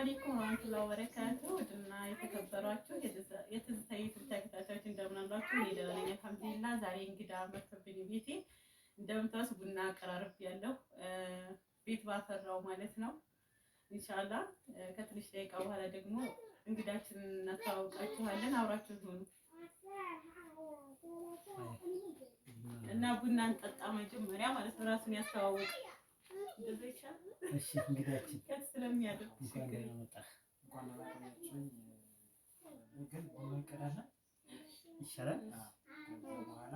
አለይኩም ወራህመቱላሂ ወበረካቱህ። እና የተከበራችሁ የትዝታ ዩቲዩብ ተከታታዮች እንደምን አላችሁ? እኔ ደህና ነኝ አልሐምዱሊላህ። ዛሬ እንግዳ መጥቶብኝ ቤቴ እንደምታውስ ቡና አቀራርብ ያለው ቤት ባፈራው ማለት ነው። ኢንሻአላህ ከትንሽ ደቂቃ በኋላ ደግሞ እንግዳችንን እናስተዋውቃችኋለን። አብራችሁ ሁኑ እና ቡና እንጠጣ መጀመሪያ ማለት ነው። ራሱን ያስተዋውቅ እንደዚህ ይቻላል። እሺ እንግዳችን ስለሚያደርግ እንኳን ደህና መጣህ። እንኳን አላቆያችሁኝ። ግን ቡና ይቀዳል ይሻላል። በኋላ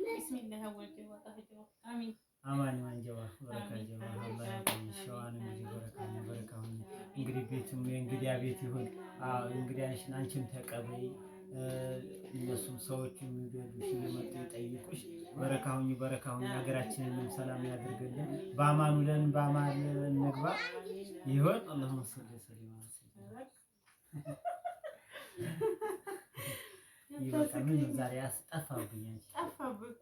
ቢስሚላህ ወልድ ወጣህ አሚን አማን ማንጀባ በረካ ጀባ አላህ ሸዋን በረካውን እንግዲህ ቤቱም የእንግዲያ ቤት ይሁን። እንግዲያሽን አንቺም ተቀበይ። እነሱም ሰዎች የሚገዱሽ እየመጡ ይጠይቁሽ። በረካሁኝ ሀገራችንንም ሰላም ያድርግልን። በአማን ውለን በአማን እንግባ ይሁን። አላሁመ ሰሊ ወሰለም ይበቃ። ምን ዛሬ አስጠፋብኝ አንቺ ጠፋብህ።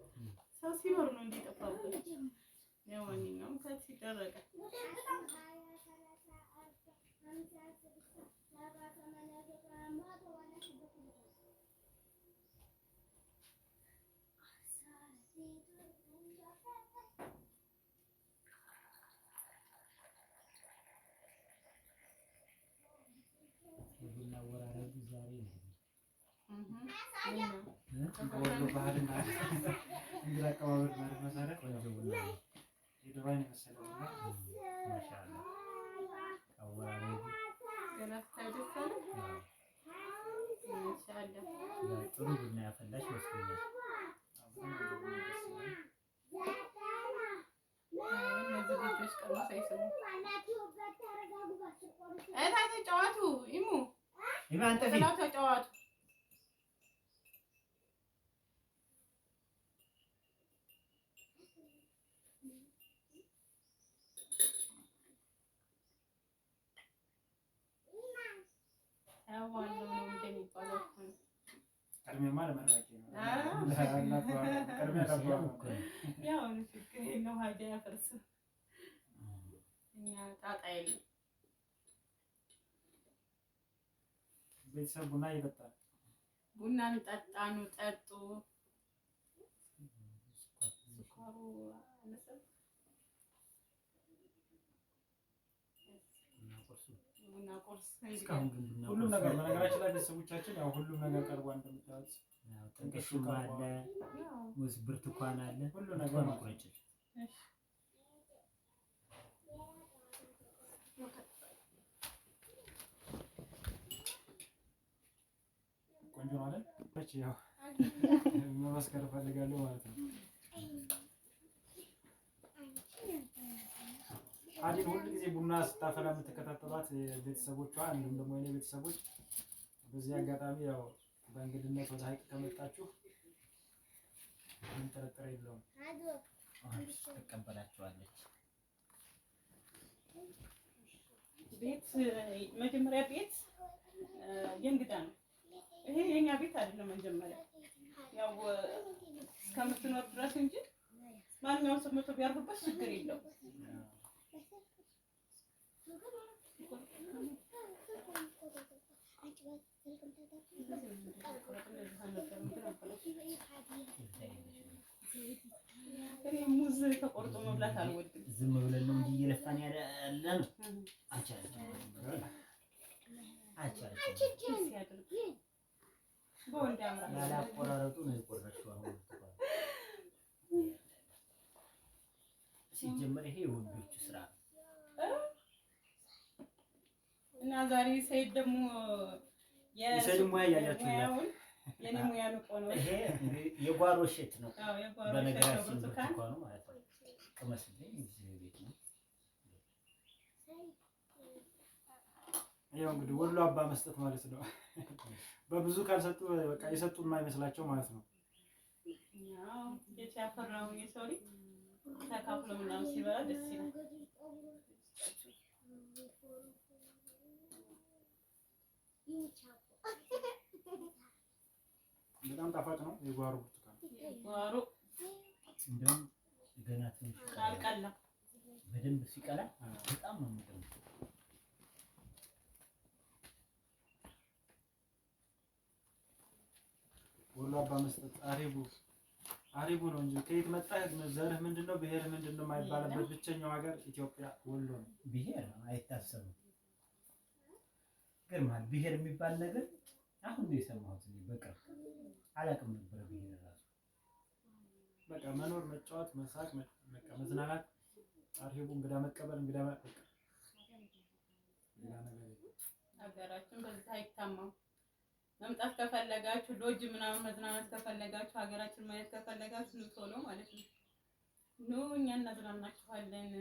ሰው ሲኖር ነው እንዴ ጠፋብህ? ለማንኛውም ከዚህ ሲደረገ ቡና ወራረዱ ዛሬ ነው። ወሎ ባህልና እንግዳ አቀባበል ማለት መሰረት ቆንጆ ቡና ነው። የዱባይን የመሰለ ቡና ማሻአላህ አወራረዱ ጥሩ ቡና ያፈላሽ ይመስለኛል። ተጫዋቱ ኢሙ ኢማን ተፊ ተጫዋቱ ቀድሜማ ለመራቂ ነው። ያው ችግር የለው ሀጃ ያፈርስ እኛ ጣጣ የለም። ቤተሰብ ቡና ይጠጣል። ቡናን ጠጣኑ ጠጡ። ስኳሩ አነሰ። ቡና ቁርስ እስካሁን ግን ቡና ሁሉም ነገር በነገራችን ላይ ቤተሰቦቻችን ያው ሁሉም ነገር ቀርቧል። እንደምታዩት ጥንቅሽም አለ፣ ሙዝ ብርቱካን አለ፣ ሁሉ ነገር መቁረጭ። ቆንጆ ነው አይደል? ያው መመስከር እፈልጋለሁ ማለት ነው። አዲን ሁሉ ጊዜ ቡና ስታፈላ የምትከታተሏት ቤተሰቦቿ እንዲሁም ደግሞ የኔ ቤተሰቦች በዚህ አጋጣሚ ያው በእንግድነት ወደ ሀይቅ ከመጣችሁ ምን ጥርጥር የለውም ትቀበላችኋለች። ቤት መጀመሪያ ቤት የእንግዳ ነው። ይሄ የኛ ቤት አይደለም። መጀመሪያ ያው እስከምትኖር ድረስ እንጂ ማንኛውም ሰው መቶ ቢያርፍበት ችግር የለውም። ሙዝ ተቆርጦ መብላት አልወድም። ዝም ብለን ነው እንጂ እየለፋን ያለ ነው። ያላቆራረጡ ነው የቆረጥሽው። አሁን ሲጀመር ይሄ የወንዶቹ ስራ እና ዛሬ ሰይድ ደግሞ የሰይድ ሙያ እያያችሁ ነው። የኔ ሙያ ነው ቆኖ ይሄ የጓሮ ሼት ነው። አዎ የጓሮ በነገራችን ብርቱካኑ ማለት ነው። ቅመስልኝ እዚህ ቤት ነው። ያው እንግዲህ ወሎ አባ መስጠት ማለት ነው። በብዙ ካልሰጡ በቃ የሰጡን የማይመስላቸው ማለት ነው። ያው የቻፈራው የሰው ልጅ ተካፍሎ ምናምን ሲበላ ደስ ይላል። በጣም ጣፋጭ ነው የጓሮ ብርቱካን። ጓሮ እንደውም ገና ትንሽ አልቀላም። በደንብ ሲቀላ በጣም ነው መስጠት አሪቡ ነው እንጂ ከየት መጣህ፣ ዘርህ ምንድነው፣ ብሔርህ ምንድነው የማይባልበት ብቸኛው ሀገር ኢትዮጵያ ወሎ ነው። ብሔር አይታሰብም። ገርማል። ብሔር የሚባል ነገር አሁን ነው የሰማሁት። በቅርብ አላውቅም ነበር ብሔር ራሱ። በቃ መኖር፣ መጫወት፣ መሳቅ፣ በቃ መዝናናት፣ አሪቡ እንግዳ መቀበል፣ እንግዳ መቀበል ሀገራችን በዛ አይታማም። መምጣት ከፈለጋችሁ ሎጅ ምናምን መዝናናት ከፈለጋችሁ ሀገራችን ማየት ከፈለጋችሁ ኑ ቶሎ ማለት ነው። ኑ እኛ እናዝናናችኋለን።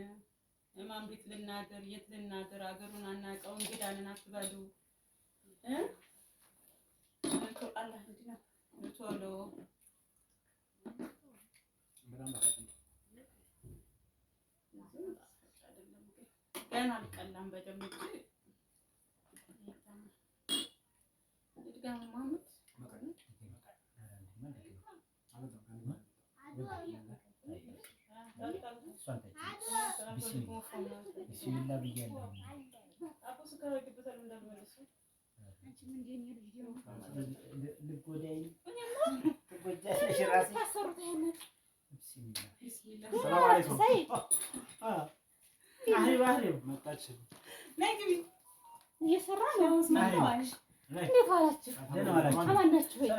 ማን ቤት ልናድር፣ የት ልናድር፣ ሀገሩን አናውቀው፣ እንግዳ ነን አትበሉ። አላህ እንዲና ቶሎ ገና አልቀላም በደንብ ቢስሚላህ ብያለሁ። እየሰራ ነው። እንዴት ዋላችሁ? አማን ናችሁ ወይ?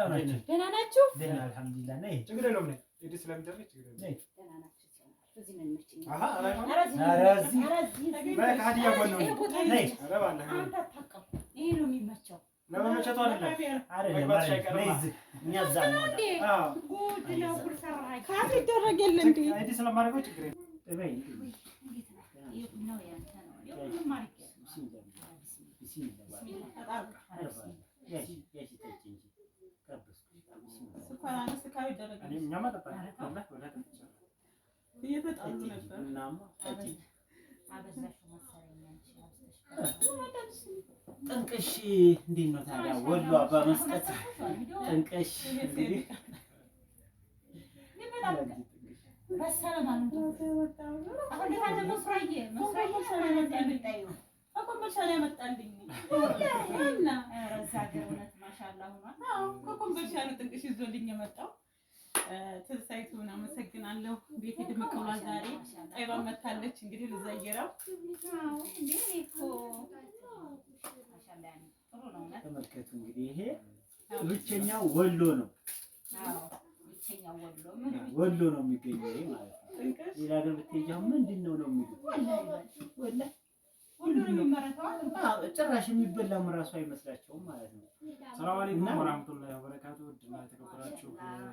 ደህና ናችሁ? ደህና አልሐምዱሊላህ። ነይ ችግር የለውም። ነይ እዚህ ስለምደረግ ችግር የለውም። ነይ ደህና ናችሁ? እዚህ ምን ምርጭኝ? አሃ ይሄ ቦታ ነይ አንተ አታውቅም። ይሄ ነው የሚመቸው። ለመመቸቱ አይደለም ነይ እዚህ እኛ እዛ ነው። አዎ ጉድ ነው። ጉድ ሰራይ ካት ይደረግ የለ እንዴ? እዚህ ስለማደርገው ችግር የለውም። እበይ ነው ያንተ ነው። ይሁን ማለት እየተጣሉ ነበር። ጥንቅሽ እንዴት ነው ታዲያ? ወሎ አባ መስጠት ጥንቅሽ እንግዲህ በሰላም አሁን ለታለ መስራዬ ከኮምቦልቻ ነው ያመጣልኝ እና እውነት ማሻአላህ ሆኗል። አዎ ከኮምቦልቻ ነው ጥንቅሽ ይዞልኝ የመጣው። ትንሳኤቱን አመሰግናለሁ። ቤት ድምቅ ብሏል ዛሬ። ጠይባ መታለች እንግዲህ ልዘየረው። አዎ እንዴ እኮ ማሻአላህ ጥሩ ነው። ተመልከቱ እንግዲህ ይሄ ብቸኛው ወሎ ነው። አዎ ብቸኛው ወሎ ነው የሚገኘው ይሄ ማለት ነው። ሌላ ሀገር ብትሄጂ ምንድነው ነው የሚሉት? ወላሂ ሁሉ ነው የሚመረተው። ጭራሽ የሚበላም ራሱ አይመስላቸውም ማለት ነው። ሰላም አለይኩም ወራህመቱላሂ ወበረካቱ። ውድና የተከበራችሁ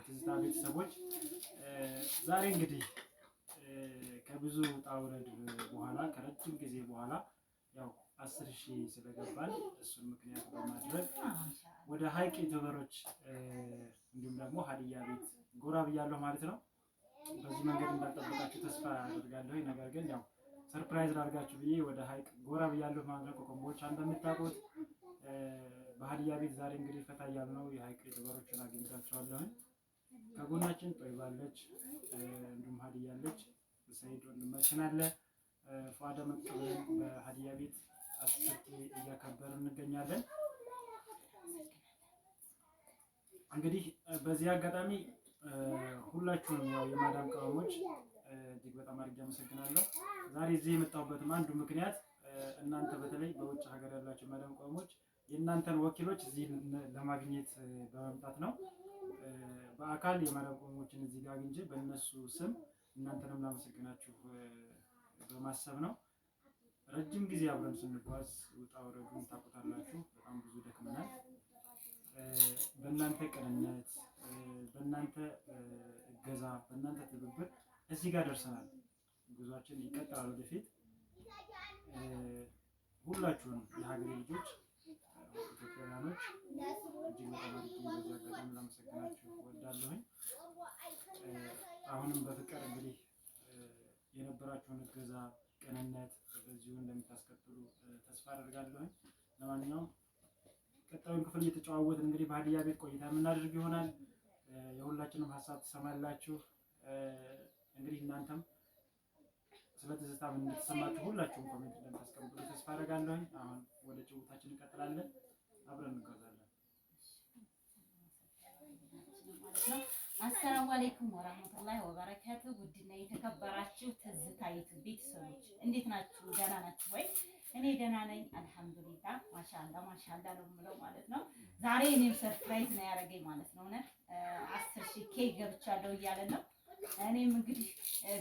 ትዝታ ቤተሰቦች ዛሬ እንግዲህ ከብዙ ውጣ ውረድ በኋላ ከረጅም ጊዜ በኋላ ያው 10,000 ስለገባን እሱን ምክንያት በማድረግ ወደ ሀይቅ ዩቲዩበሮች እንዲሁም ደግሞ ሀዲያ ቤት ጎራ ብያለሁ ማለት ነው። በዚህ መንገድ እንዳልጠበቃችሁ ተስፋ አደርጋለሁ። ነገር ግን ያው ሰርፕራይዝ ላድርጋችሁ ብዬ ወደ ሀይቅ ጎራ ብያለሁ ማለት ነው። ኮምቦልቻ እንደምታውቁት በሀዲያ ቤት ዛሬ እንግዲህ ፈታ እያልነው የሀይቅ ዩቲዩበሮችን አግኝታቸዋለሁ። ከጎናችን ጦይባለች፣ እንዲሁም ሀዲያ አለች፣ ሰይድ ወንድማችን አለ። ፏደ መቀበል በሀዲያ ቤት 10,000 እያከበርን እንገኛለን። እንግዲህ በዚህ አጋጣሚ ሁላችሁንም ያው የማዳም ቅመሞች እጅግ በጣም አድርጌ አመሰግናለሁ። ዛሬ እዚህ የመጣሁበትም አንዱ ምክንያት እናንተ በተለይ በውጭ ሀገር ያላችሁ የማዳም ቅመሞች የእናንተን ወኪሎች እዚህ ለማግኘት በመምጣት ነው። በአካል የማዳም ቅመሞችን እዚህ ጋር አግኝቼ በእነሱ ስም እናንተንም ላመሰግናችሁ በማሰብ ነው። ረጅም ጊዜ አብረን ስንጓዝ ውጣ ውረዱን ታውቁታላችሁ። በጣም ብዙ ደክመናል። በእናንተ ቅንነት፣ በእናንተ እገዛ፣ በእናንተ ትብብር እዚህ ጋር ደርሰናል። ጉዟችን ይቀጥላል ወደፊት። ሁላችሁንም የሀገሬ ልጆች ኢትዮጵያውያኖች እጅግ በጣም አድርጌ በዚህ አጋጣሚ ላመሰግናችሁ እወዳለሁኝ። አሁንም በፍቅር እንግዲህ የነበራችሁን እገዛ፣ ቅንነት በዚሁ እንደምታስቀጥሉ ተስፋ አደርጋለሁኝ። ለማንኛውም ቀጣዩን ክፍል እየተጨዋወትን እንግዲህ በሀዲያ ቤት ቆይታ የምናደርግ ይሆናል። የሁላችንም ሀሳብ ትሰማላችሁ። እንግዲህ እናንተም ስለ ትዝታ ምን እንደተሰማችሁ ሁላችሁም ኮሜንት እንደምታስቀምጡ ተስፋ አደርጋለሁኝ። አሁን ወደ ጭውታችን እንቀጥላለን። አብረን እንጓዛለን። ማለት ነው። አሰላሙ አለይኩም ወራህመቱላሂ ወበረካቱ። ውድና የተከበራችሁ ትዝታ ዩቲዩብ ቤተሰቦች እንዴት ናችሁ? ደህና ናችሁ ወይ? እኔ ደህና ነኝ አልሐምዱሊላህ። ማሻአላ ነው የምለው ማለት ነው። ዛሬ እኔም ሰርፕራይዝ ነው ያደረገኝ ማለት ነው። 10,000 ኬክ ገብቻለሁ እያለ ነው። እኔም እንግዲህ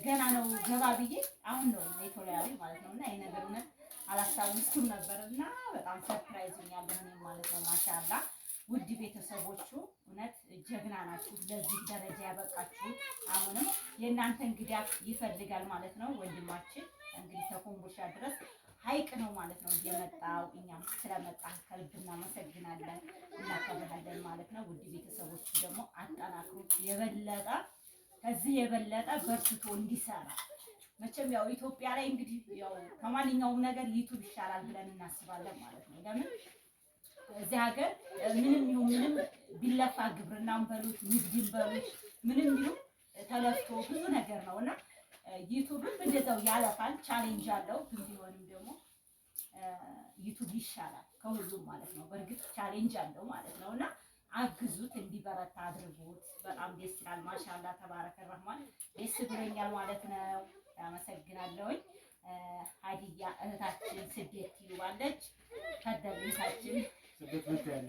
ገና ነው ገባ ብዬ አሁን ነው የተወያዩ ማለት ነውና ይሄ ነገር እውነት አላስታውስኩም ነበርና በጣም ሰርፕራይዝ ሆኛለሁ እኔም ማለት ነው። ማሻአላ ውድ ቤተሰቦቹ እውነት ጀግና ናችሁ፣ ለዚህ ደረጃ ያበቃችሁ። አሁንም የእናንተን ግዳፍ ይፈልጋል ማለት ነው። ወንድማችን እንግዲህ ከኮምቦልቻ ድረስ ሀይቅ ነው ማለት ነው እየመጣው። እኛም ስለመጣ ከልብ እናመሰግናለን፣ እናከብራለን ማለት ነው። ውድ ቤተሰቦቹ ደግሞ አጠናክሩት፣ የበለጠ ከዚህ የበለጠ በርትቶ እንዲሰራ። መቼም ያው ኢትዮጵያ ላይ እንግዲህ ያው ከማንኛውም ነገር ዩቲዩብ ይሻላል ብለን እናስባለን ማለት ነው። ለምን እዚህ ሀገር ምንም ይሁን ምንም ቢለፋ ግብርናም በሉት ንግድም በሉት ምንም ይሁን ተለፍቶ ብዙ ነገር ነውና ዩቲዩብም እንደዛው ያለፋል፣ ቻሌንጅ አለው። ግን ቢሆንም ደግሞ ዩቲዩብ ይሻላል ከሁሉም ማለት ነው። በእርግጥ ቻሌንጅ አለው ማለት ነውና አግዙት፣ እንዲበረታ አድርጉት። በጣም ደስ ይላል። ማሻአላ ተባረከ ረህማን ደስ ብሎኛል ማለት ነው። አመሰግናለሁኝ። ሀዲያ እህታችን ስደት ይዋለች ከደብሊታችን ስደት ወጣለ።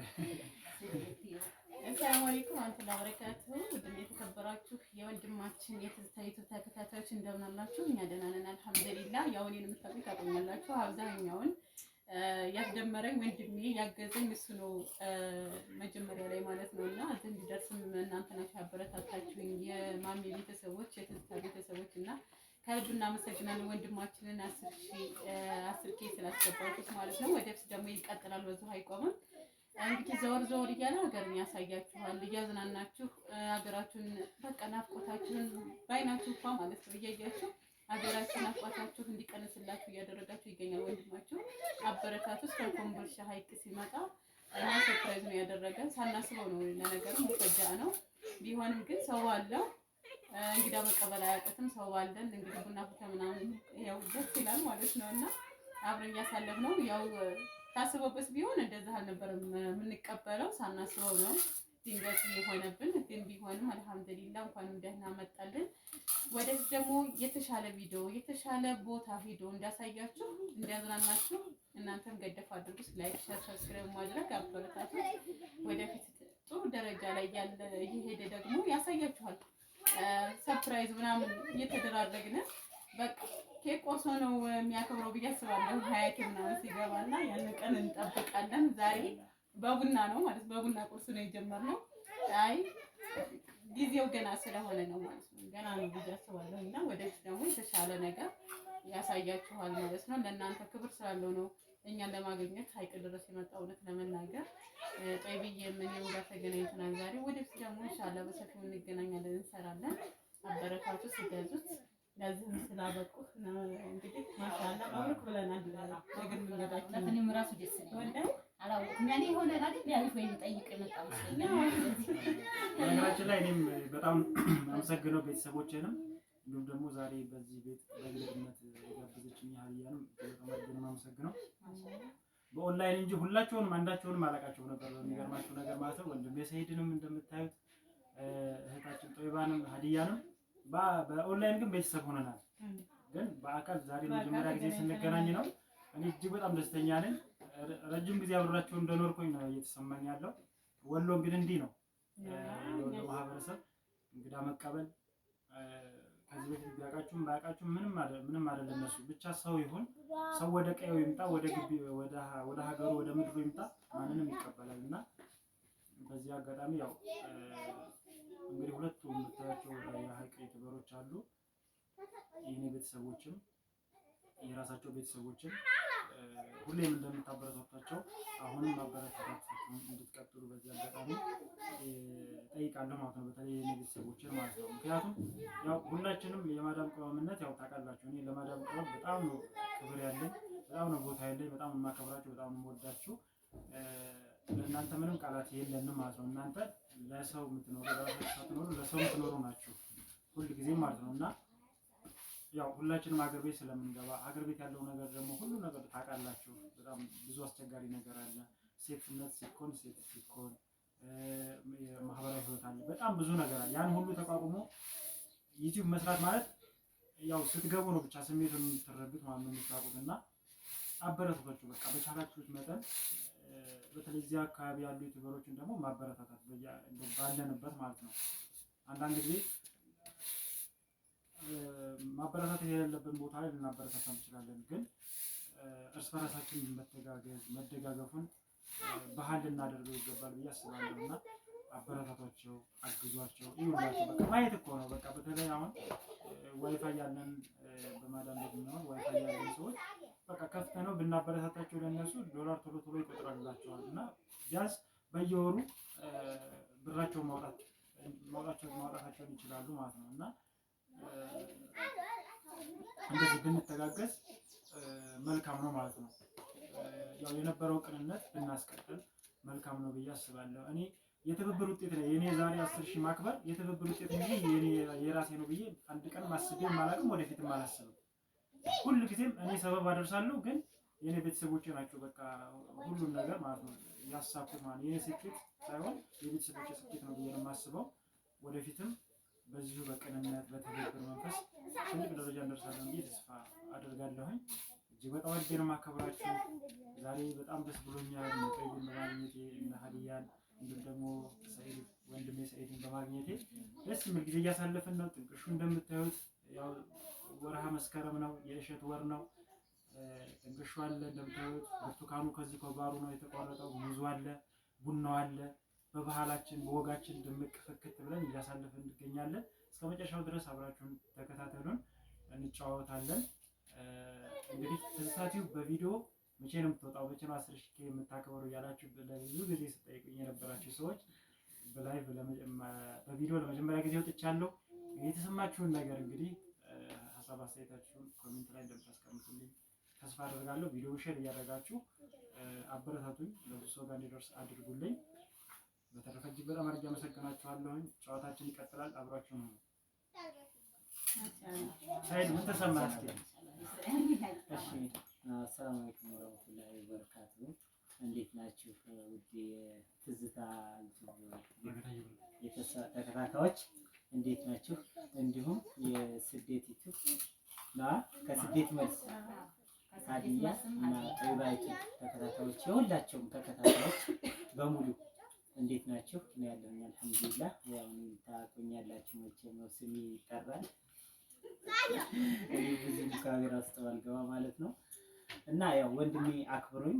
አሰላሙ አለይኩም ወራህመቱላሂ ወበረካቱሁ። ውድና የተከበራችሁ የወንድማችን የትዝታ ዩቲዩብ ተከታታዮች እንደምን አላችሁ? እኛ ደህና ነን አልሐምዱሊላህ። ያው እኔን የምታውቁኝ ታውቁኛላችሁ። አብዛኛውን ያስደመረኝ ወንድሜ ያገዘኝ እሱ ነው መጀመሪያ ላይ ማለት ነውና እዚህ እንዲደርስም እናንተ ናችሁ ያበረታታችሁኝ፣ የማሚ ቤተሰቦች፣ የትዝታ ቤተሰቦች እና ከልብ እናመሰግናለን። ወንድማችንን 10K ስላስገባችሁት ማለት ነው። ወደፊት ደግሞ ይቀጥላል፣ በዚሁ አይቆምም። እንግዲህ ዘወር ዘወር እያለ ሀገርን ያሳያችኋል፣ እያዝናናችሁ ሀገራችሁን በቃ ናፍቆታችሁን ባይናችሁ እንኳን ማለት ነው እያያችሁ ሀገራችሁን ናፍቆታችሁ እንዲቀንስላችሁ እያደረጋችሁ ይገኛል። ወንድማችሁ አበረታቱ። እስከ ኮምቦልቻ ሀይቅ ሲመጣ እኛ ሰርፕራይዝ ነው ያደረገን፣ ሳናስበው ነው። ለነገሩ ሙፈጃ ነው ቢሆንም ግን ሰው አለው እንግዳ መቀበል አያውቅትም። ሰው ባለን እንግዲህ ቡና ፉታ ምናምን ያው ደስ ይላል ማለት ነውና አብረን ያሳለፍነው ያው ታስቦበት ቢሆን እንደዛ አልነበረም የምንቀበለው፣ ሳናስበው ነው ድንገት የሆነብን። ግን ቢሆንም አልሐምዱሊላህ እንኳንም ደህና መጣልን። ወደዚህ ደግሞ የተሻለ ቪዲዮ የተሻለ ቦታ ቪዲዮ እንዳሳያችሁ እንዲያዝናናችሁ እናንተም ገደፍ አድርጉ። ላይክ፣ ሼር፣ ሰብስክራይብ ማድረግ አበረታቱ። ወደፊት ጥሩ ደረጃ ላይ ያለ እየሄደ ደግሞ ያሳያችኋል። ሰርፕራይዝ ምናምን እየተደራረግን በቃ ኬክ ቆርሶ ነው የሚያከብረው ብዬ አስባለሁ። 20K ምናምን ሲገባና ያን ቀን እንጠብቃለን። ዛሬ በቡና ነው ማለት በቡና ቁርስ ነው የጀመርነው። አይ ጊዜው ገና ስለሆነ ነው ማለት ነው። ገና ነው ብዬ አስባለሁ እና ወደፊት ደግሞ የተሻለ ነገር ያሳያችኋል ማለት ነው። ለእናንተ ክብር ስላለው ነው እኛን ለማግኘት ሀይቅ ድረስ የመጣው። እውነት ለመናገር ጠይብዬ ምንም ጋር ተገናኝተናል ዛሬ። ወደፊት ደግሞ ኢንሻአላህ በሰፊው እንገናኛለን፣ እንሰራለን። አበረታቱ፣ ሲገዙት ለዚህም ስላበቁት እንግዲህ ማሻአላህ መብሩክ ብለናል። ነገር መንገዳችን እኔም ራሱ ደስ ይላል። አላውቅም ያኔ ሆነ አይደል ያልኩ ወይ ጠይቅ የመጣ መስለኛል። ነገራችን ላይ እኔም በጣም አመሰግነው ቤተሰቦቼንም እንዲሁም ደግሞ ዛሬ በዚህ ቤት በእንግድነት የጋበዘችኝ ሀዲያንም በጣም አድርገን አመሰግነው። በኦንላይን እንጂ ሁላቸውንም አንዳቸውንም አላውቃቸው ነበር በሚገርማቸው ነገር ማለት ነው። ወንድሜ ሰይድንም እንደምታዩት እህታችን ጦይባንም ሀዲያንም በኦንላይን ግን ቤተሰብ ሆነናል። ግን በአካል ዛሬ መጀመሪያ ጊዜ ስንገናኝ ነው። እኔ እጅግ በጣም ደስተኛ ነኝ። ረጅም ጊዜ አብራቸው እንደኖርኩኝ ነው እየተሰማኝ ያለው። ወሎ እንግዲህ እንዲህ ነው የወሎ ማህበረሰብ እንግዳ መቀበል። ከዚህ በፊት ቢያውቃችሁም ባያውቃችሁም ምንም አይደለም። እነሱ ብቻ ሰው ይሁን፣ ሰው ወደ ቀየው ይምጣ፣ ወደ ግቢ ወደ ሀገሩ ወደ ምድሩ ይምጣ፣ ማንንም ይቀበላል። እና በዚህ አጋጣሚ ያው እንግዲህ ሁለቱ የምታያቸው የሀይቅ ዩቲዩበሮች አሉ። የኔ ቤተሰቦችም የራሳቸው ቤተሰቦችም ሁሌም እንደምታበረታቷቸው አሁንም ማበረታታችሁን እንድትቀጥሉ በዚህ አጋጣሚ ጠይቃለሁ ማለት ነው። በተለይ የኔ ቤተሰቦችን ማለት ነው። ምክንያቱም ያው ሁላችንም የማዳም ቅመምነት ያው ታውቃላችሁ። እኔ ለማዳም ቅመም በጣም ነው ክብር ያለኝ፣ በጣም ነው ቦታ ያለኝ፣ በጣም ነው የማከብራችሁ፣ በጣም ነው የምወዳችሁ። ለእናንተ ምንም ቃላት የለንም ማለት ነው። እናንተ ለሰው የምትኖሩ ለራሳችሁ ሳትኖሩ ለሰው የምትኖሩ ናችሁ ሁልጊዜም ማለት ነው። እና ያው ሁላችንም ሀገር ቤት ስለምንገባ ሀገር ቤት ያለው ነገር ደግሞ ሁሉ ነገር ታውቃላችሁ። በጣም ብዙ አስቸጋሪ ነገር አለ። ሴትነት ሲኮን ሴት ሲኮን ማህበራዊ ህይወት አለ፣ በጣም ብዙ ነገር አለ። ያን ሁሉ ተቋቁሞ ዩቲዩብ መስራት ማለት ያው ስትገቡ ነው ብቻ ስሜቱን የምትረዱት ማለት ነው የምታውቁት። እና አበረታታችሁ በቃ በቻላችሁት መጠን በተለይ እዚህ አካባቢ ያሉ ዩቲዩበሮችን ደግሞ ማበረታታት ባለንበት ማለት ነው። አንዳንድ ጊዜ ማበረታታት የሌለብን ቦታ ላይ ልናበረታታ እንችላለን፣ ግን እርስ በራሳችን መተጋገዝ መደጋገፉን ባህል ልናደርገው ይገባል ብዬ አስባለሁ። እና አበረታቷቸው፣ አግዟቸው፣ ይሁላቸው። በቃ ማየት እኮ ነው በቃ። በተለይ አሁን ዋይፋይ ያለን በማዳን ነው ዋይፋይ ያለን ሰዎች በቃ ከፍተ ነው ብናበረታታቸው ለነሱ ዶላር ቶሎ ቶሎ ይቆጥራላቸዋል። እና ቢያንስ በየወሩ ብራቸው ማውጣታቸውን ይችላሉ ማለት ነው። እና እንደዚህ ብንተጋገዝ መልካም ነው ማለት ነው። ያው የነበረው ቅንነት ብናስቀጥል መልካም ነው ብዬ አስባለሁ። እኔ የትብብር ውጤት ነው የኔ ዛሬ 10,000 ማክበር የትብብር ውጤት እንጂ የኔ የራሴ ነው ብዬ አንድ ቀን ማስቤም አላውቅም፣ ወደፊትም አላስብም። ሁሉ ጊዜም እኔ ሰበብ አደርሳለሁ፣ ግን የኔ ቤተሰቦቼ ናቸው በቃ ሁሉን ነገር ማለት ነው ያሳኩት ማለት የኔ ስኬት ሳይሆን የቤተሰቦቼ ስኬት ነው ብዬ ነው የማስበው። ወደፊትም በዚሁ በቅንነት በትብብር መንፈስ ትልቅ ደረጃ እንደርሳለን ብዬ ተስፋ አደርጋለሁኝ። እጅግ በጣም ወዴ ነው የማከብራችሁ። ዛሬ በጣም ደስ ብሎኛል ጠይቁን በማግኘቴ እና ሀዲያን እንዲሁም ደግሞ ሰኢድ ወንድሜ ሰኢድን በማግኘቴ ደስ የሚል ጊዜ እያሳለፍን ነው። ጥንቅሹ እንደምታዩት ያው ወርሃ መስከረም ነው፣ የእሸት ወር ነው። ጥንቅሹ አለ እንደምታዩት፣ ብርቱካኑ ከዚህ ከባሩ ነው የተቆረጠው፣ ሙዙ አለ፣ ቡናው አለ። በባህላችን በወጋችን ድምቅ ፍክት ብለን እያሳለፍን እንገኛለን። እስከ መጨረሻው ድረስ አብራችሁን ተከታተሉን፣ እንጫወታለን። እንግዲህ ትዝታችሁ በቪዲዮ መቼ ነው የምትወጣው? መቼ ነው 10,000 የምታከብሩ እያላችሁ ለብዙ ጊዜ ስጠይቁኝ የነበራችሁ ሰዎች በላይቭ በቪዲዮ ለመጀመሪያ ጊዜ ወጥቻለሁ። የተሰማችሁን ነገር እንግዲህ ሀሳብ አስተያየታችሁን ኮሜንት ላይ እንደምታስቀምጡልኝ ተስፋ አደርጋለሁ። ቪዲዮ ሼር እያደረጋችሁ አበረታቱኝ፣ ለብዙ ሰው ጋር እንዲደርስ አድርጉልኝ። በተረፈ እጅግ በጣም አድርጌ አመሰግናችኋለሁኝ። ጨዋታችን ይቀጥላል፣ አብራችሁ ነው። ሰኢድ ምን ተሰማህ እስኪ? እሺ አሰላሙ አለይኩም ወራህመቱላሂ ወበረካቱሁ። እንዴት ናችሁ ውድ የትዝታ ተከታታዮች እንዴት ናችሁ? እንዲሁም የስደት ዩቲዩብ እና ከስደት መልስ ሀዲያ እና ጠይባይቱ ተከታታዮች የሁላቸውም ተከታታዮች በሙሉ እንዴት ናችሁ? እኔ ያለሁኝ አልሐምዱሊላህ። ያው ታቆኛላችሁ መቼም ነው ስሜ ይጠራል ብዙ ካሜራ ውስጥ ባልገባ ማለት ነው። እና ያው ወንድሜ አክብሮን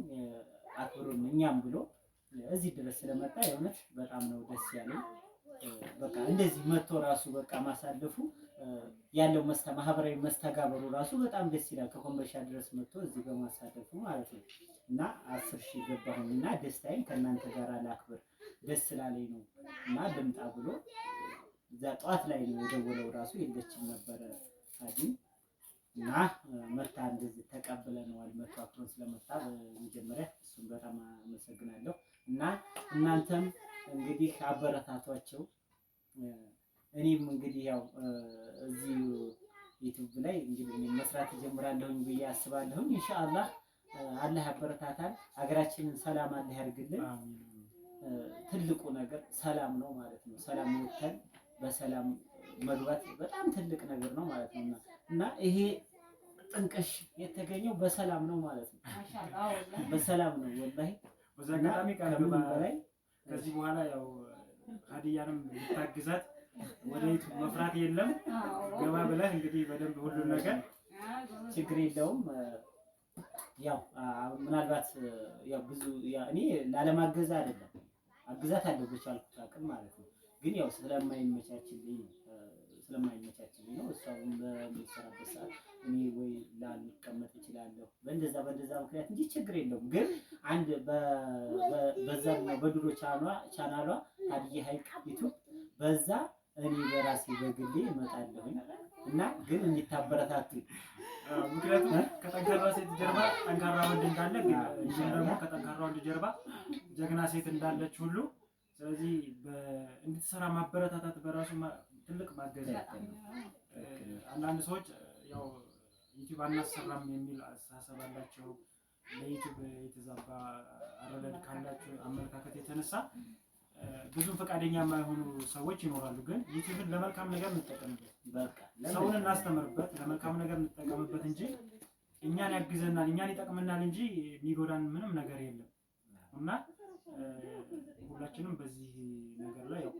እኛም ብሎ እዚህ ድረስ ስለመጣ የእውነት በጣም ነው ደስ ያለኝ። በቃ እንደዚህ መጥቶ ራሱ በቃ ማሳለፉ ያለው ማህበራዊ መስተጋበሩ ራሱ በጣም ደስ ይላል። ከኮምቦልቻ ድረስ መጥቶ እዚህ በማሳለፉ ማለት ነው። እና 10,000 ገባሁኝ እና ደስታዬን ከእናንተ ጋር ላክብር ደስ ስላለኝ ነው። እና ልምጣ ብሎ እዛ ጠዋት ላይ ነው የደወለው ራሱ የለችም ነበረ አዲን እና መታ እንደዚህ ተቀብለነዋል። መጥቶ አክብሮን ስለመጣ በመጀመሪያ እሱን በጣም አመሰግናለሁ። እና እናንተም እንግዲህ አበረታቷቸው። እኔም እንግዲህ ያው እዚህ ዩቲዩብ ላይ እንግዲህ መስራት ጀምራለሁኝ ብዬ አስባለሁኝ። ኢንሻአላህ አላህ ያበረታታል። ሀገራችንን ሰላም አላህ ያርግልን። ትልቁ ነገር ሰላም ነው ማለት ነው። ሰላም ወጥተን በሰላም መግባት በጣም ትልቅ ነገር ነው ማለት ነው። እና ይሄ ጥንቅሽ የተገኘው በሰላም ነው ማለት ነው። ማሻአላህ በሰላም ነው ወላሂ። በዛ አጋጣሚ ከምንም በላይ ከዚህ በኋላ ያው ሀዲያንም ልታግዛት ወደ ዩቲዩብ መፍራት የለም። ገባ ብለህ እንግዲህ በደንብ ሁሉን ነገር ችግር የለውም። ያው ምናልባት ያው ብዙ እኔ ላለማገዝ አይደለም አግዛታለሁ በቻልኩት አቅም ማለት ነው። ግን ያው ስለማይመቻችልኝ ነው። እሷም በሚሰራበት ሰዓት እኔ ወይ ላልቀመጥ እችላለሁ በእንደዛ ምክንያት እንጂ ችግር የለውም። ግን አንድ በዛ በድሮ ቻናሏ ሀዲያ ሀይቅ ዩቲዩብ በዛ እኔ በራሴ በግሌ እመጣለሁኝ እና ግን እንዲታበረታቱኝ ምክንያቱም ከጠንካራ ሴት ጀርባ ጠንካራ ወንድ እንዳለ ግን ደግሞ ከጠንካራ ወንድ ጀርባ ጀግና ሴት እንዳለች ሁሉ ስለዚህ እንድትሰራ ማበረታታት በራሱ ትልቅ ማገዝ ነው። አንዳንድ ሰዎች ያው ዩቲዩብ አናሰራም የሚል አስተሳሰብ አላቸው። ለዩቲዩብ የተዛባ አረዳድ ካላቸው አመለካከት የተነሳ ብዙም ፈቃደኛ የማይሆኑ ሰዎች ይኖራሉ። ግን ዩቲዩብን ለመልካም ነገር እንጠቀምበት፣ ሰውን እናስተምርበት፣ ለመልካም ነገር እንጠቀምበት እንጂ እኛን ያግዘናል እኛን ይጠቅመናል እንጂ የሚጎዳን ምንም ነገር የለም እና ሁላችንም በዚህ ነገር ላይ ያው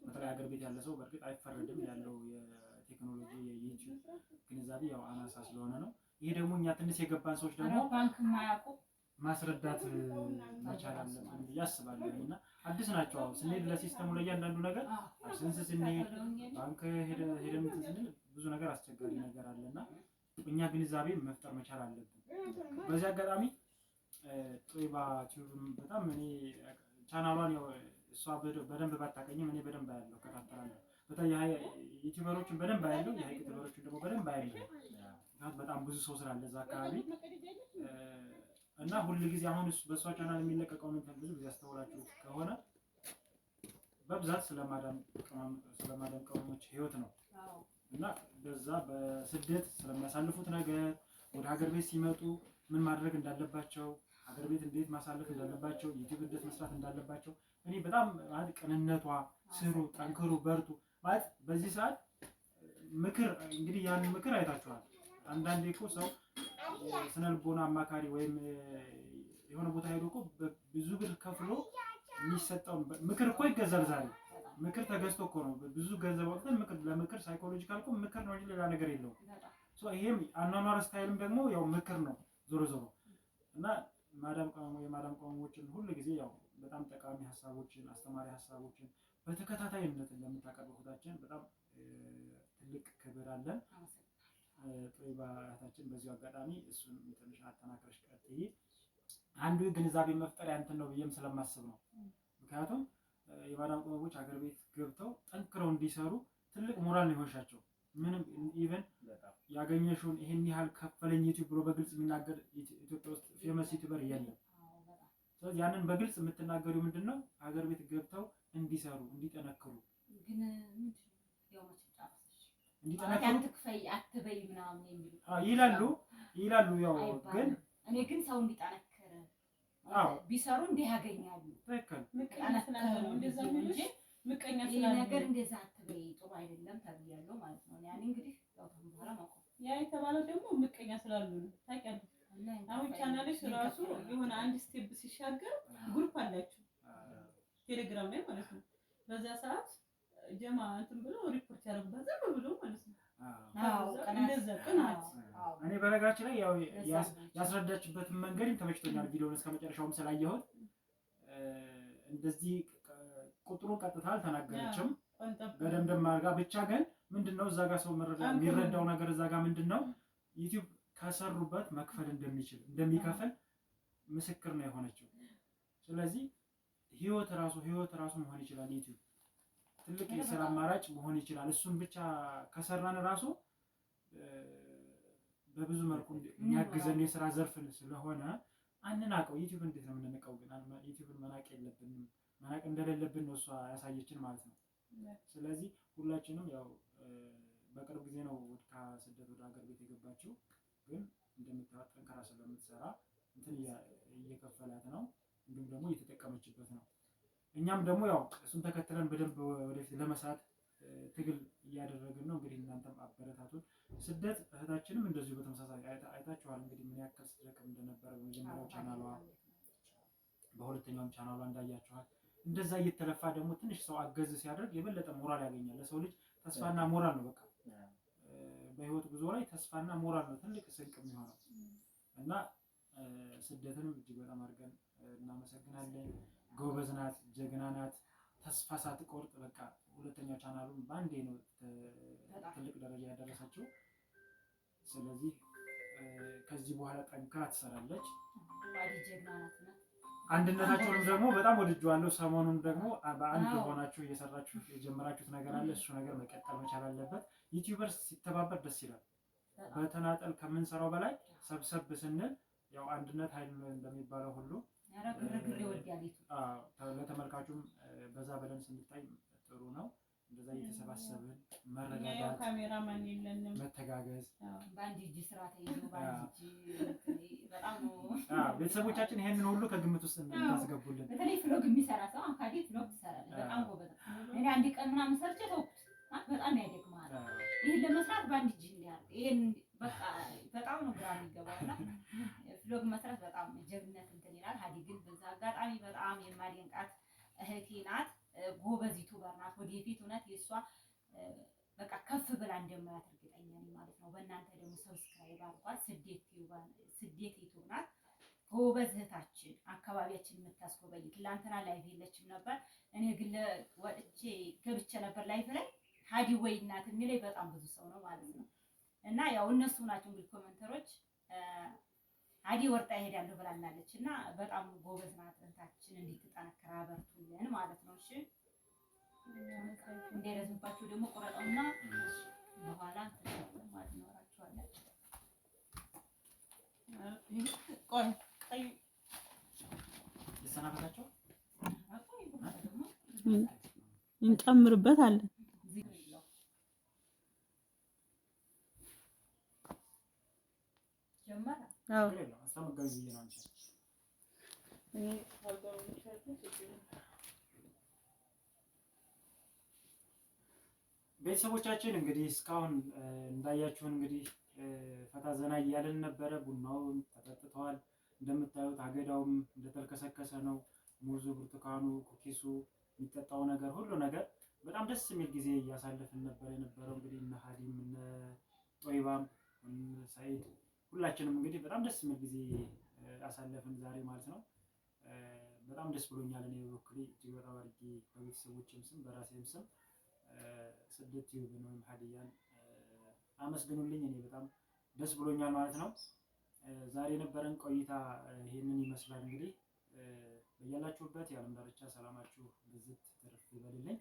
በተለይ ሀገር ቤት ያለ ሰው በእርግጥ አይፈረድም። ያለው የቴክኖሎጂ የዩቲዩብ ግንዛቤ ያው አናሳ ስለሆነ ነው። ይሄ ደግሞ እኛ ትንሽ የገባን ሰዎች ደግሞ ባንክ ማያውቁ ማስረዳት መቻል አለብን ብዬ አስባለሁ። እና አዲስ ናቸው። አሁን ስንሄድ ለሲስተሙ ለእያንዳንዱ ነገር አድሰንስ ስንሄድ ባንክ ሄደን ስንል ብዙ ነገር አስቸጋሪ ነገር አለና እኛ ግንዛቤ መፍጠር መቻል አለብን። በዚህ አጋጣሚ ጦይባ ቲዩብ በጣም እኔ ቻናሏን ያው እሷ በደንብ ባታቀኝም እኔ በደንብ አያለሁ እከታተላለሁ። በተለይ ዩቲዩበሮችን በደንብ አያለሁ፣ የሀይቅ ዩቲዩበሮችን ደግሞ በደንብ አያለሁ። በጣም ብዙ ሰው ስላለ እዛ አካባቢ እና ሁሉ ጊዜ አሁን በእሷ ቻናል የሚለቀቀውን እንትን ብዙ ጊዜ አስተውላችሁት ከሆነ በብዛት ስለማዳም ቅመሞች ህይወት ነው እና በዛ በስደት ስለሚያሳልፉት ነገር ወደ ሀገር ቤት ሲመጡ ምን ማድረግ እንዳለባቸው ሀገር ቤት እንዴት ማሳለፍ እንዳለባቸው ዩቲዩብ እንዴት መስራት እንዳለባቸው እኔ በጣም ማለት ቅንነቷ፣ ስሩ፣ ጠንክሩ፣ በርቱ ማለት በዚህ ሰዓት ምክር እንግዲህ ያን ምክር አይታችኋል። አንዳንዴ እኮ ሰው ስነልቦና አማካሪ ወይም የሆነ ቦታ ሄዶ እኮ ብዙ ብር ከፍሎ የሚሰጠው ምክር እኮ ይገዛል። ዛሬ ምክር ተገዝቶ እኮ ነው ብዙ ገንዘብ ወጥተን ለምክር ሳይኮሎጂካል እኮ ምክር ነው እንጂ ሌላ ነገር የለውም። ይሄም አኗኗር ስታይልም ደግሞ ያው ምክር ነው ዞሮ ዞሮ እና የማዳም ቅመሞችን ሁሉ ጊዜ ያው በጣም ጠቃሚ ሀሳቦችን አስተማሪ ሀሳቦችን በተከታታይነት ለምታቀርበው እህታችን በጣም ትልቅ ክብር አለን። ጦይባ እህታችን በዚሁ አጋጣሚ እሱን ትንሽ አጠናክረሽ ቀጥይ። አንዱ ግንዛቤ መፍጠሪያ እንትን ነው ብዬም ስለማስብ ነው። ምክንያቱም የማዳም ቅመሞች ሀገር ቤት ገብተው ጠንክረው እንዲሰሩ ትልቅ ሞራል ነው የሆንሻቸው። ምንም ኢቨን ያገኘሽውን ይሄን ያህል ከፈለኝ ዩቲዩብ ብሎ በግልጽ የሚናገር ኢትዮጵያ ውስጥ ፌመስ ዩቲዩበር የለም። ስለዚህ ያንን በግልጽ የምትናገሩ ምንድነው ሀገር ቤት ገብተው እንዲሰሩ እንዲጠነክሩ ግን ይላሉ። ያው ግን እኔ ግን ሰው እንዲጠነክር ቢሰሩ እንዲህ ያገኛሉ። ምቀኛ ነገር እንደዛ አትበይ ጥሩ አይደለም ተብያለሁ ማለት ነው። ያኔ እንግዲህ ያው ተንበራ ማቆም ያ የተባለው ደግሞ ምቀኛ ስላሉ ነው። ታውቂያለሽ አሁን ቻናልሽ ራሱ የሆነ አንድ ስቴፕ ሲሻገር ግሩፕ አላችሁ ቴሌግራም ላይ ማለት ነው። በዛ ሰዓት ጀማ እንትን ብሎ ሪፖርት ያደርጉበት ዝም ብሎ ማለት ነው። እንደዛ ቅናት እኔ በነገራችን ላይ ያው ያስረዳችበትን መንገድ ተመችቶኛል። ቪዲዮውን እስከመጨረሻውም ስላየሁት እንደዚህ ቁጥሩን ቀጥታ አልተናገረችም በደምደም አድርጋ ብቻ ግን ምንድነው እዛ ጋር ሰው የሚረዳው ነገር እዛ ጋር ምንድነው ዩቲዩብ ከሰሩበት መክፈል እንደሚከፍል ምስክር ነው የሆነችው። ስለዚህ ህይወት ራሱ መሆን ይችላል። ዩቲዩብ ትልቅ የስራ አማራጭ መሆን ይችላል። እሱን ብቻ ከሰራን ራሱ በብዙ መልኩ የሚያግዘን የስራ ዘርፍ ስለሆነ አንናቀው። ዩቲዩብ እንዴት ነው የምንነቀው? ግን ዩቲዩብን መናቅ የለብንም። መናቅ እንደሌለብን ነው እሷ ያሳየችን ማለት ነው። ስለዚህ ሁላችንም ያው በቅርብ ጊዜ ነው ከስደት ወደ ሀገር ቤት የገባችው። ግን እንደምታውቁት ጠንካራ ስለምትሰራ እንትን እየከፈላት ነው፣ እንዲሁም ደግሞ እየተጠቀመችበት ነው። እኛም ደግሞ ያው እሱን ተከትለን በደንብ ወደፊት ለመስራት ትግል እያደረግን ነው። እንግዲህ እናንተም አበረታቱን። ስደት እህታችንም እንደዚሁ በተመሳሳይ አይታችኋል እንግዲህ ምን ያክል ስትደክም እንደነበረ በመጀመሪያው ቻናሏ፣ በሁለተኛውም ቻናሏ እንዳያችኋል። እንደዛ እየተለፋ ደግሞ ትንሽ ሰው አገዝ ሲያደርግ የበለጠ ሞራል ያገኛል። ለሰው ልጅ ተስፋና ሞራል ነው በቃ በህይወት ጉዞ ላይ ተስፋና ሞራል ነው ትልቅ ስንቅ የሚሆነው እና ስደትንም እጅግ በጣም አድርገን እናመሰግናለን። ጎበዝ ናት፣ ጀግና ናት፣ ተስፋ ሳትቆርጥ በቃ ሁለተኛው ቻናሉን ባንዴ ነው ትልቅ ደረጃ ያደረሰችው። ስለዚህ ከዚህ በኋላ ጠንክራ ትሰራለች። አንድነታቸውንም ደግሞ በጣም ወድጄዋለሁ። ሰሞኑን ደግሞ በአንድ ሆናችሁ እየሰራችሁ የጀመራችሁት ነገር አለ። እሱ ነገር መቀጠል መቻል አለበት። ዩቲዩበርስ ሲተባበር ደስ ይላል። በተናጠል ከምንሰራው በላይ ሰብሰብ ስንል ያው አንድነት ኃይል እንደሚባለው ሁሉ ለተመልካቹም በዛ በደንብ ስንታይ ጥሩ ነው። እንደዛ እየተሰባሰብን መረዳዳት፣ ካሜራማን የለንም፣ መተጋገዝ በአንድ እጅ ስራ ተይዞ በአንድ እጅ በጣም ነው ቤተሰቦቻችን ይሄንን ሁሉ ከግምት ውስጥ እንድታስገቡልን። በተለይ ፍሎግ የሚሰራ ሰው አካዲ ፍሎግ ትሰራለህ፣ በጣም ጎበዝ። እኔ አንድ ቀን ምናምን ሰርቼ ተውኩት። በጣም ያደክማል። ይሄን ለመስራት በአንድ እጅ እንዲያርግ ይሄን በቃ በጣም ነው ግራ የሚገባውና ፍሎግ መስራት በጣም ጀግነት እንትን ይላል። ሀዲ ግን በዛ አጋጣሚ በጣም የማደንቃት እህቴ ናት። ጎበዝ ዩቲዩበር ናት። ወደፊት እውነት የእሷ በቃ ከፍ ብላ እንደማያት እርግጠኛ ነኝ ማለት ነው። በእናንተ ደግሞ ሰብስክራይብ አድርጓት። ስደት ዩቲዩብ ናት። ጎበዝ እህታችን አካባቢያችን የምታስጎበኝ። ትላንትና ላይቭ የለችም ነበር። እኔ ግን ወጥቼ ገብቼ ነበር ላይቭ ላይ ሀዲ ወይ እናት የሚለኝ በጣም ብዙ ሰው ነው ማለት ነው። እና ያው እነሱ ናቸው እንግዲህ ኮሜንተሮች ሀዲ ወርጣ ይሄዳለሁ ብላናለች እና በጣም ጎበዝ ናት እህታችን። እንድትጠነክር አበርቱልን ማለት ነው። እሺ እንደረዝምባችሁ ደግሞ ቆረጠውና በኋላ ተሰጥተን ማለት ነው አራችኋላችሁ። ቆይ ቀይ ይሰናበታቸው እንጨምርበታለን። ጀመረ አዎ አስተመጋቢ ነው አንቺ እኔ ታውቀው ቤተሰቦቻችን እንግዲህ እስካሁን እንዳያችሁን እንግዲህ ፈታ ዘና እያልን ነበረ። ቡናውን ተጠጥተዋል። እንደምታዩት አገዳውም እንደተልከሰከሰ ነው። ሙዙ፣ ብርቱካኑ፣ ኩኪሱ፣ የሚጠጣው ነገር ሁሉ ነገር በጣም ደስ የሚል ጊዜ እያሳለፍን ነበር የነበረው። እንግዲህ እነ ሀዲም እነ ጦይባም ሳይድ ሁላችንም እንግዲህ በጣም ደስ የሚል ጊዜ አሳለፍን ዛሬ ማለት ነው። በጣም ደስ ብሎኛል። እኔ በበኩሌ እጅግ በጣም አድርጌ በቤተሰቦችም ስም በራሴም ስም ስደት ዩቲዩብን ወይም ሀዲያን አመስግኑልኝ። እኔ በጣም ደስ ብሎኛል ማለት ነው። ዛሬ የነበረን ቆይታ ይሄንን ይመስላል። እንግዲህ በያላችሁበት የዓለም ዳርቻ ሰላማችሁ ብዝት ትርፍ ይበልልኝ።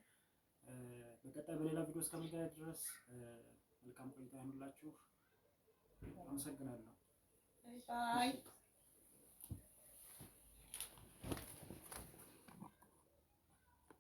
በቀጣይ በሌላ ቪዲዮ እስከምንገናኝ ድረስ መልካም ቆይታ ይሁንላችሁ። አመሰግናለሁ።